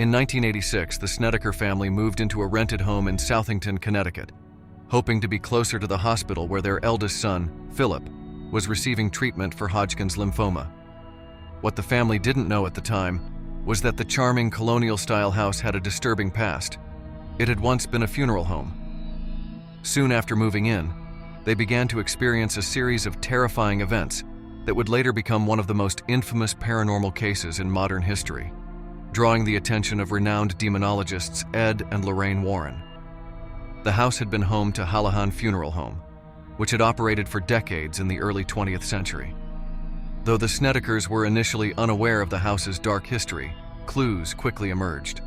In 1986, the Snedeker family moved into a rented home in Southington, Connecticut, hoping to be closer to the hospital where their eldest son, Philip, was receiving treatment for Hodgkin's lymphoma. What the family didn't know at the time was that the charming colonial-style house had a disturbing past. It had once been a funeral home. Soon after moving in, they began to experience a series of terrifying events that would later become one of the most infamous paranormal cases in modern history, drawing the attention of renowned demonologists Ed and Lorraine Warren. The house had been home to Hallahan Funeral Home, which had operated for decades in the early 20th century. Though the Snedekers were initially unaware of the house's dark history, clues quickly emerged.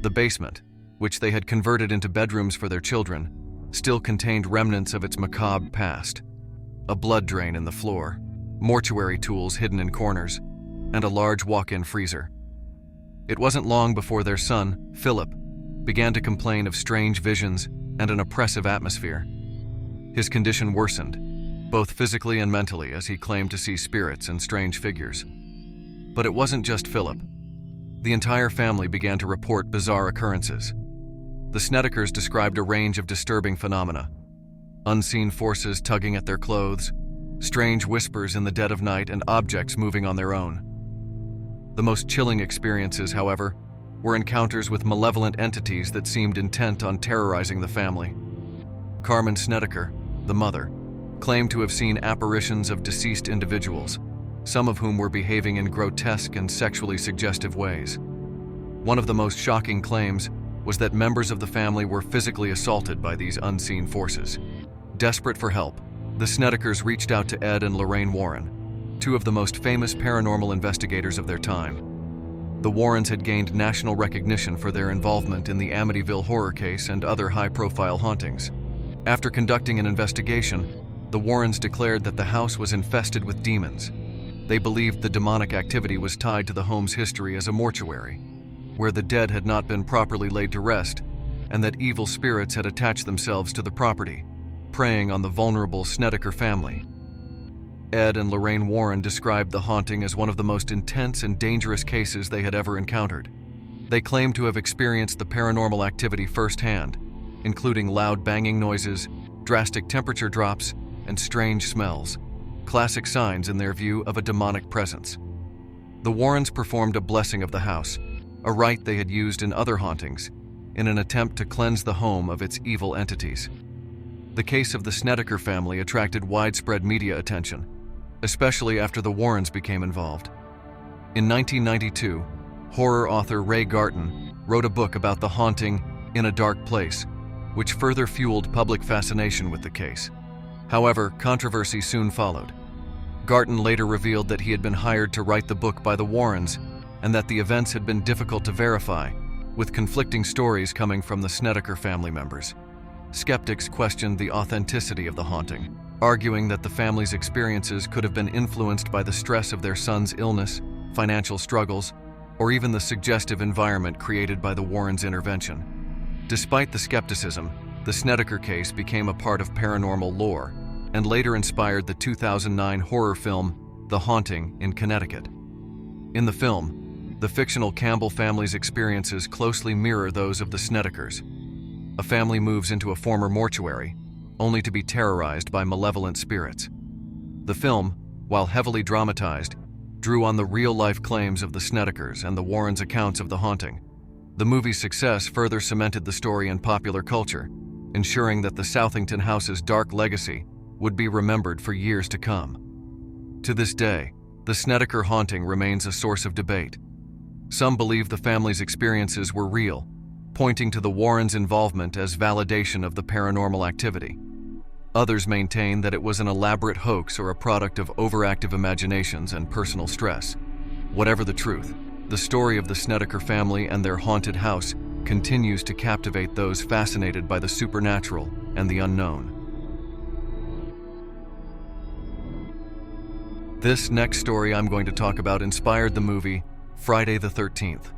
The basement, which they had converted into bedrooms for their children, still contained remnants of its macabre past. A blood drain in the floor, mortuary tools hidden in corners, and a large walk-in freezer. It wasn't long before their son, Philip, began to complain of strange visions and an oppressive atmosphere. His condition worsened, both physically and mentally, as he claimed to see spirits and strange figures. But it wasn't just Philip. The entire family began to report bizarre occurrences. The Snedekers described a range of disturbing phenomena: unseen forces tugging at their clothes, strange whispers in the dead of night, and objects moving on their own. The most chilling experiences, however, were encounters with malevolent entities that seemed intent on terrorizing the family. Carmen Snedeker, the mother, claimed to have seen apparitions of deceased individuals, some of whom were behaving in grotesque and sexually suggestive ways. One of the most shocking claims was that members of the family were physically assaulted by these unseen forces. Desperate for help, the Snedekers reached out to Ed and Lorraine Warren, two of the most famous paranormal investigators of their time. The Warrens had gained national recognition for their involvement in the Amityville horror case and other high-profile hauntings. After conducting an investigation, the Warrens declared that the house was infested with demons. They believed the demonic activity was tied to the home's history as a mortuary, where the dead had not been properly laid to rest, and that evil spirits had attached themselves to the property, preying on the vulnerable Snedeker family. Ed and Lorraine Warren described the haunting as one of the most intense and dangerous cases they had ever encountered. They claimed to have experienced the paranormal activity firsthand, including loud banging noises, drastic temperature drops, and strange smells, classic signs in their view of a demonic presence. The Warrens performed a blessing of the house, a rite they had used in other hauntings, in an attempt to cleanse the home of its evil entities. The case of the Snedeker family attracted widespread media attention, especially after the Warrens became involved. In 1992, horror author Ray Garton wrote a book about the haunting In a Dark Place, which further fueled public fascination with the case. However, controversy soon followed. Garton later revealed that he had been hired to write the book by the Warrens and that the events had been difficult to verify, with conflicting stories coming from the Snedeker family members. Skeptics questioned the authenticity of the haunting, arguing that the family's experiences could have been influenced by the stress of their son's illness, financial struggles, or even the suggestive environment created by the Warrens' intervention. Despite the skepticism, the Snedeker case became a part of paranormal lore and later inspired the 2009 horror film The Haunting in Connecticut. In the film, the fictional Campbell family's experiences closely mirror those of the Snedekers. A family moves into a former mortuary, only to be terrorized by malevolent spirits. The film, while heavily dramatized, drew on the real-life claims of the Snedekers and the Warrens' accounts of the haunting. The movie's success further cemented the story in popular culture, ensuring that the Southington house's dark legacy would be remembered for years to come. To this day, the Snedeker haunting remains a source of debate. Some believe the family's experiences were real, pointing to the Warrens' involvement as validation of the paranormal activity. Others maintain that it was an elaborate hoax or a product of overactive imaginations and personal stress. Whatever the truth, the story of the Snedeker family and their haunted house continues to captivate those fascinated by the supernatural and the unknown. This next story I'm going to talk about inspired the movie Friday the 13th.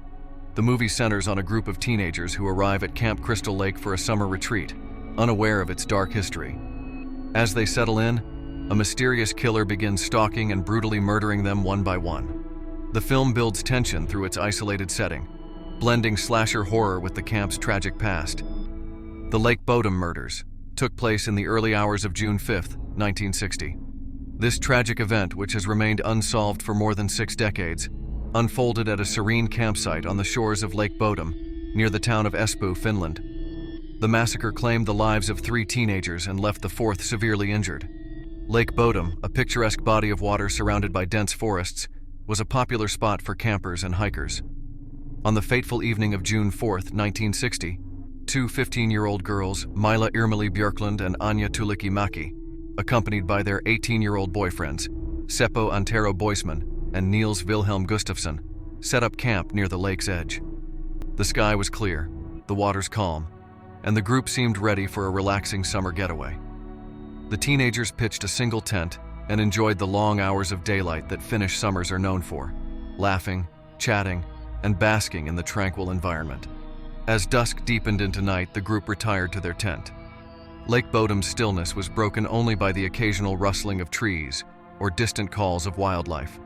The movie centers on a group of teenagers who arrive at Camp Crystal Lake for a summer retreat, unaware of its dark history. As they settle in, a mysterious killer begins stalking and brutally murdering them one by one. The film builds tension through its isolated setting, blending slasher horror with the camp's tragic past. The Lake Bodom murders took place in the early hours of June 5, 1960. This tragic event, which has remained unsolved for more than 6 decades, unfolded at a serene campsite on the shores of Lake Bodom, near the town of Espoo, Finland. The massacre claimed the lives of 3 teenagers and left the 4th severely injured. Lake Bodom, a picturesque body of water surrounded by dense forests, was a popular spot for campers and hikers. On the fateful evening of June 4, 1960, 2 15-year-old girls, Mila Irmeli Björklund and Anja Tuulikki-Mäki, accompanied by their 18-year-old boyfriends, Seppo Antero Boisman and Niels Wilhelm Gustafsson, set up camp near the lake's edge. The sky was clear, the waters calm, and the group seemed ready for a relaxing summer getaway. The teenagers pitched a single tent and enjoyed the long hours of daylight that Finnish summers are known for, laughing, chatting, and basking in the tranquil environment. As dusk deepened into night, the group retired to their tent. Lake Bodom's stillness was broken only by the occasional rustling of trees or distant calls of wildlife.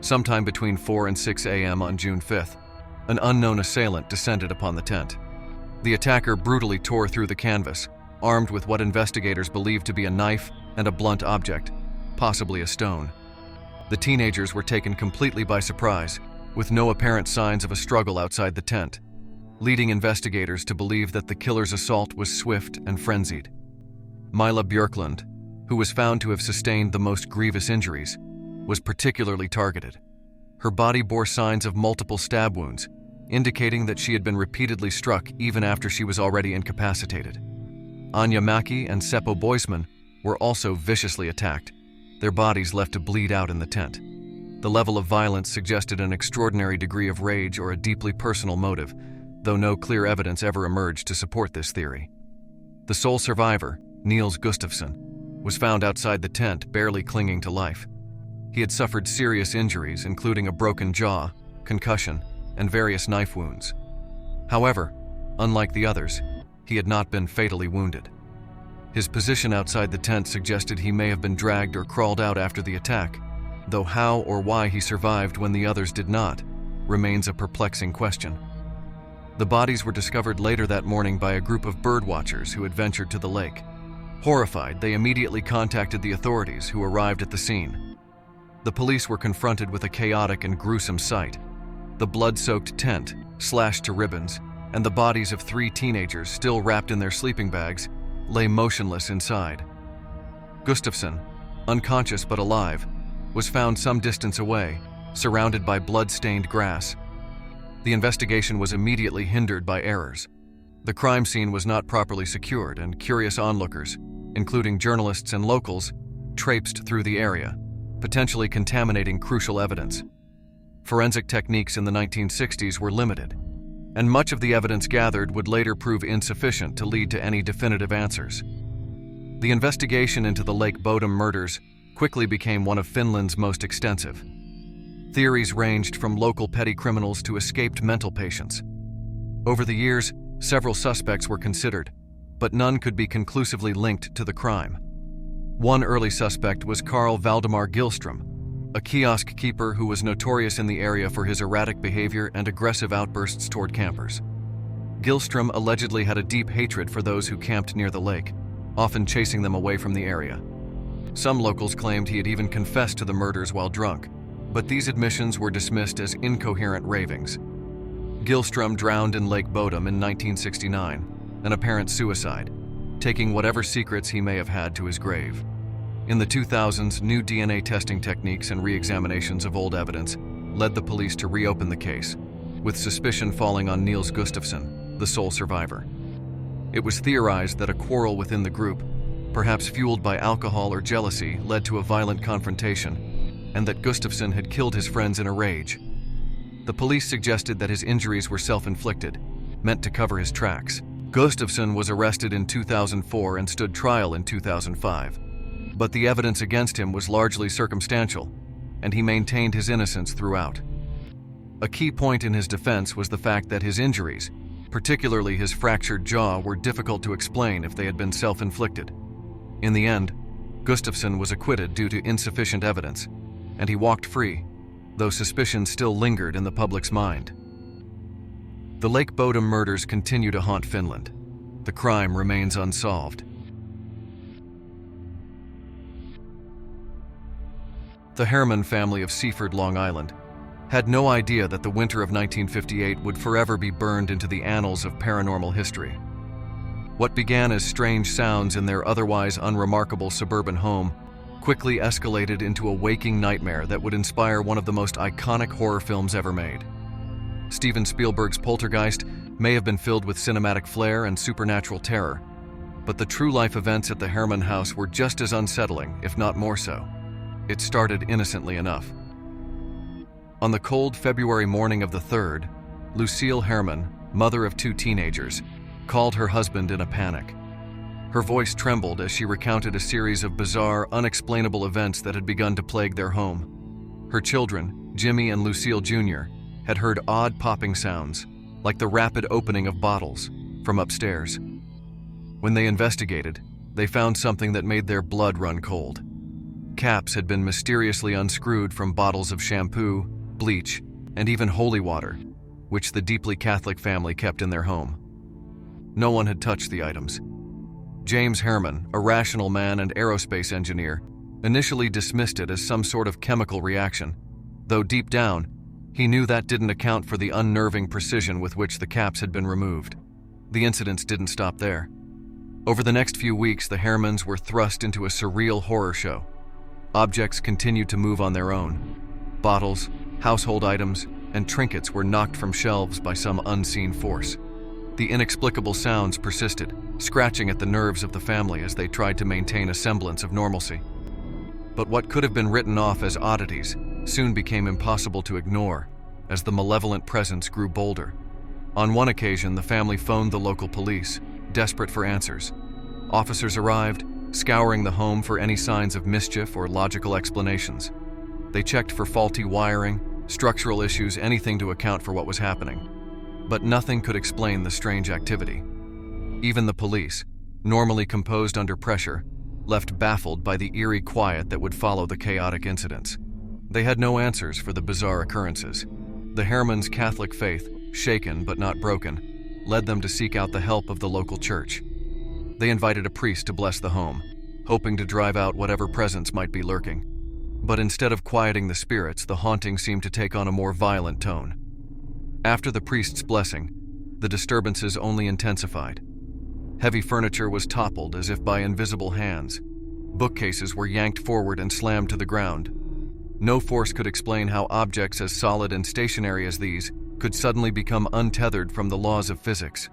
Sometime between 4 and 6 a.m. on June 5th, an unknown assailant descended upon the tent. The attacker brutally tore through the canvas, armed with what investigators believed to be a knife and a blunt object, possibly a stone. The teenagers were taken completely by surprise, with no apparent signs of a struggle outside the tent, leading investigators to believe that the killer's assault was swift and frenzied. Mila Björklund, who was found to have sustained the most grievous injuries, was particularly targeted. Her body bore signs of multiple stab wounds, indicating that she had been repeatedly struck even after she was already incapacitated. Anja Mäki and Seppo Boisman were also viciously attacked, their bodies left to bleed out in the tent. The level of violence suggested an extraordinary degree of rage or a deeply personal motive, though no clear evidence ever emerged to support this theory. The sole survivor, Niels Gustafsson, was found outside the tent, barely clinging to life. He had suffered serious injuries, including a broken jaw, concussion, and various knife wounds. However, unlike the others, he had not been fatally wounded. His position outside the tent suggested he may have been dragged or crawled out after the attack, though how or why he survived when the others did not remains a perplexing question. The bodies were discovered later that morning by a group of birdwatchers who had ventured to the lake. Horrified, they immediately contacted the authorities, who arrived at the scene. The police were confronted with a chaotic and gruesome sight: the blood-soaked tent, slashed to ribbons, and the bodies of 3 teenagers, still wrapped in their sleeping bags, lay motionless inside. Gustafsson, unconscious but alive, was found some distance away, surrounded by blood-stained grass. The investigation was immediately hindered by errors. The crime scene was not properly secured, and curious onlookers, including journalists and locals, traipsed through the area, potentially contaminating crucial evidence. Forensic techniques in the 1960s were limited, and much of the evidence gathered would later prove insufficient to lead to any definitive answers. The investigation into the Lake Bodom murders quickly became one of Finland's most extensive. Theories ranged from local petty criminals to escaped mental patients. Over the years, several suspects were considered, but none could be conclusively linked to the crime. One early suspect was Carl Valdemar Gillström, a kiosk keeper who was notorious in the area for his erratic behavior and aggressive outbursts toward campers. Gillström allegedly had a deep hatred for those who camped near the lake, often chasing them away from the area. Some locals claimed he had even confessed to the murders while drunk, but these admissions were dismissed as incoherent ravings. Gillström drowned in Lake Bodom in 1969, an apparent suicide, taking whatever secrets he may have had to his grave. In the 2000s, new DNA testing techniques and re-examinations of old evidence led the police to reopen the case, with suspicion falling on Niels Gustafsson, the sole survivor. It was theorized that a quarrel within the group, perhaps fueled by alcohol or jealousy, led to a violent confrontation, and that Gustafsson had killed his friends in a rage. The police suggested that his injuries were self-inflicted, meant to cover his tracks. Gustafsson was arrested in 2004 and stood trial in 2005. But the evidence against him was largely circumstantial, and he maintained his innocence throughout. A key point in his defense was the fact that his injuries, particularly his fractured jaw, were difficult to explain if they had been self-inflicted. In the end, Gustafsson was acquitted due to insufficient evidence, and he walked free, though suspicion still lingered in the public's mind. The Lake Bodom murders continue to haunt Finland. The crime remains unsolved. The Herman family of Seaford, Long Island, had no idea that the winter of 1958 would forever be burned into the annals of paranormal history. What began as strange sounds in their otherwise unremarkable suburban home quickly escalated into a waking nightmare that would inspire one of the most iconic horror films ever made. Steven Spielberg's Poltergeist may have been filled with cinematic flair and supernatural terror, but the true-life events at the Herman house were just as unsettling, if not more so. It started innocently enough. On the cold February morning of the 3rd, Lucille Herman, mother of 2 teenagers, called her husband in a panic. Her voice trembled as she recounted a series of bizarre, unexplainable events that had begun to plague their home. Her children, Jimmy and Lucille Jr., had heard odd popping sounds, like the rapid opening of bottles, from upstairs. When they investigated, they found something that made their blood run cold. Caps had been mysteriously unscrewed from bottles of shampoo, bleach, and even holy water, which the deeply Catholic family kept in their home. No one had touched the items. James Herman, a rational man and aerospace engineer, initially dismissed it as some sort of chemical reaction, though deep down, he knew that didn't account for the unnerving precision with which the caps had been removed. The incidents didn't stop there. Over the next few weeks, the Hermans were thrust into a surreal horror show. Objects continued to move on their own. Bottles, household items, and trinkets were knocked from shelves by some unseen force. The inexplicable sounds persisted, scratching at the nerves of the family as they tried to maintain a semblance of normalcy. But what could have been written off as oddities soon became impossible to ignore as the malevolent presence grew bolder. On one occasion, the family phoned the local police, desperate for answers. Officers arrived, scouring the home for any signs of mischief or logical explanations. They checked for faulty wiring, structural issues, anything to account for what was happening. But nothing could explain the strange activity. Even the police, normally composed under pressure, left baffled by the eerie quiet that would follow the chaotic incidents. They had no answers for the bizarre occurrences. The Hermans' Catholic faith, shaken but not broken, led them to seek out the help of the local church. They invited a priest to bless the home, hoping to drive out whatever presence might be lurking. But instead of quieting the spirits, the haunting seemed to take on a more violent tone. After the priest's blessing, the disturbances only intensified. Heavy furniture was toppled as if by invisible hands. Bookcases were yanked forward and slammed to the ground. No force could explain how objects as solid and stationary as these could suddenly become untethered from the laws of physics.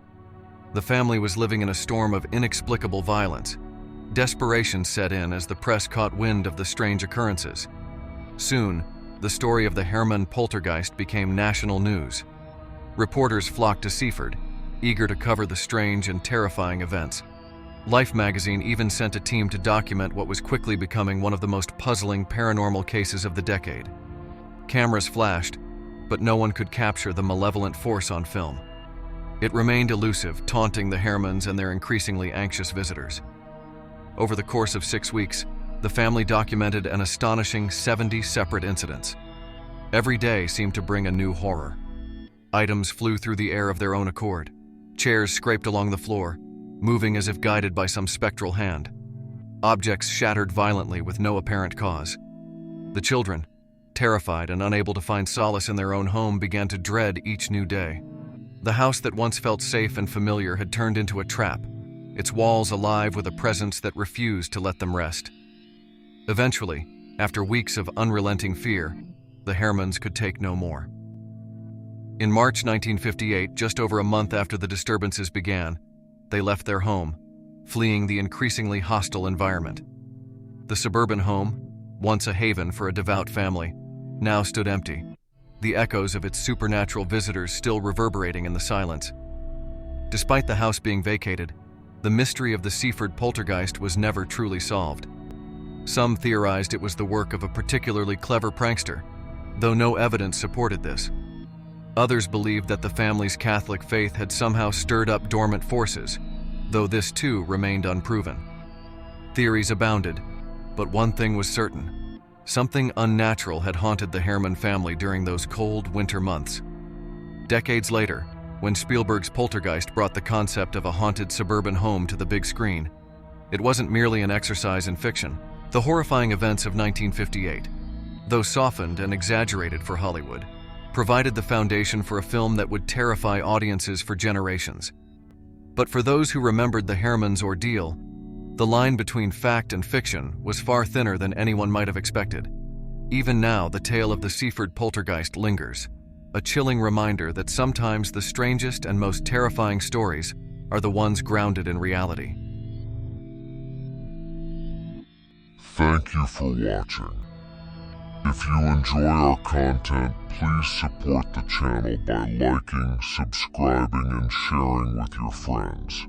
The family was living in a storm of inexplicable violence. Desperation set in as the press caught wind of the strange occurrences. Soon, the story of the Herman poltergeist became national news. Reporters flocked to Seaford, eager to cover the strange and terrifying events. Life magazine even sent a team to document what was quickly becoming one of the most puzzling paranormal cases of the decade. Cameras flashed, but no one could capture the malevolent force on film. It remained elusive, taunting the Hermans and their increasingly anxious visitors. Over the course of 6 weeks, the family documented an astonishing 70 separate incidents. Every day seemed to bring a new horror. Items flew through the air of their own accord. Chairs scraped along the floor, moving as if guided by some spectral hand. Objects shattered violently with no apparent cause. The children, terrified and unable to find solace in their own home, began to dread each new day. The house that once felt safe and familiar had turned into a trap, its walls alive with a presence that refused to let them rest. Eventually, after weeks of unrelenting fear, the Hermans could take no more. In March 1958, just over a month after the disturbances began, they left their home, fleeing the increasingly hostile environment. The suburban home, once a haven for a devout family, now stood empty, the echoes of its supernatural visitors still reverberating in the silence. Despite the house being vacated, the mystery of the Seaford poltergeist was never truly solved. Some theorized it was the work of a particularly clever prankster, though no evidence supported this. Others believed that the family's Catholic faith had somehow stirred up dormant forces, though this too remained unproven. Theories abounded, but one thing was certain: something unnatural had haunted the Herman family during those cold winter months. Decades later, When Spielberg's Poltergeist brought the concept of a haunted suburban home to the big screen, it wasn't merely an exercise in fiction. The horrifying events of 1958, though softened and exaggerated for Hollywood, provided the foundation for a film that would terrify audiences for generations. But for those who remembered the Herman's ordeal, the line between fact and fiction was far thinner than anyone might have expected. Even now, the tale of the Seaford poltergeist lingers, a chilling reminder that sometimes the strangest and most terrifying stories are the ones grounded in reality. Thank you for watching. If you enjoy our content, please support the channel by liking, subscribing, and sharing with your friends.